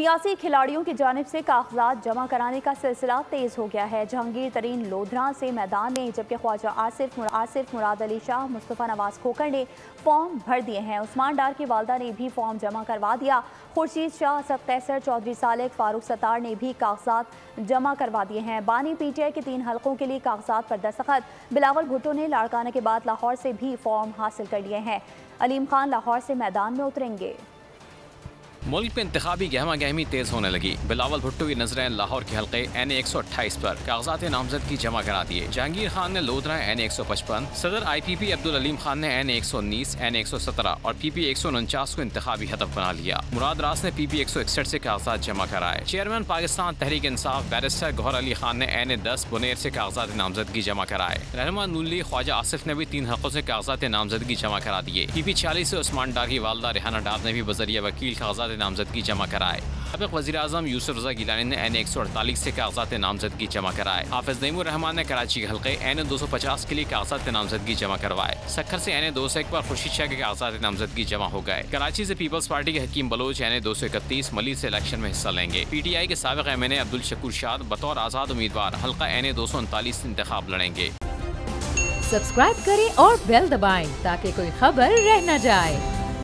सियासी खिलाड़ियों की जानिब से कागजात जमा कराने का सिलसिला तेज हो गया है। जहांगीर तरीन लोधरा से मैदान में, जबकि ख्वाजा आसिफ, मुराद अली शाह, मुस्तफ़ा नवाज खोखर ने फॉर्म भर दिए हैं। उस्मान डार की वालदा ने भी फॉर्म जमा करवा दिया। खुर्शीद शाह, असद कैसर, चौधरी सालेक, फारूक सत्तार ने भी कागजात जमा करवा दिए हैं। बानी PTI के 3 हलकों के लिए कागजात पर दस्तखत। बिलावल भुट्टो ने लाड़काना के बाद लाहौर से भी फॉर्म हासिल कर लिए हैं। अलीम खान लाहौर से मैदान में उतरेंगे। मुल्क में इंतखाबी गहमा गहमी तेज होने लगी। बिलावल भुट्टो की नजरें लाहौर के हल्के NA 128 पर कागजात नामजदगी जमा करा दिए। जहांगीर खान ने लोधरा NA 155, सदर IPP अब्दुल अलीम खान ने NA 119, NA 117 और PP 149 को इंतखाबी हदफ बना लिया। मुराद रास ने PP 161 से कागजात जमा कराए। चेयरमैन पाकिस्तान तहरीक इंसाफ बैरिस्टर गौहर अली खान ने NA 10 बुनेर से कागजात नामजदगी जमा कराए। रहनुमा नूली ख्वाजा आसिफ ने भी 3 हलकों से कागजात नामजदगी जमा करा दिए। PP 40 से उस्मान डार की वालदा रेहाना डार ने भी बजरिया वकील कागजात नामजदगी जमा कराए। साबिक वज़ीर आज़म यूसुफ रज़ा गिलानी ने NA 148 से कागजात नामजदगी जमा कराए। हाफिज नईमुर रहमान ने कराची के हल्के NA 250 के लिए कागजात नामजदगी जमा करवाए। सक्खर से NA 201 पर खुर्शीद शाह के कागजात नामजदगी जमा हो गए। कराची से पीपल्स पार्टी के हकीम बलोच NA 231 मलिक से इलेक्शन में हिस्सा लेंगे। PTI के साबिक MNA अब्दुल शकूर शाद बतौर आज़ाद उम्मीदवार हल्का NA 239 इंतखाब लड़ेंगे। सब्सक्राइब करें और बेल दबाएं ताकि कोई खबर रह न जाए।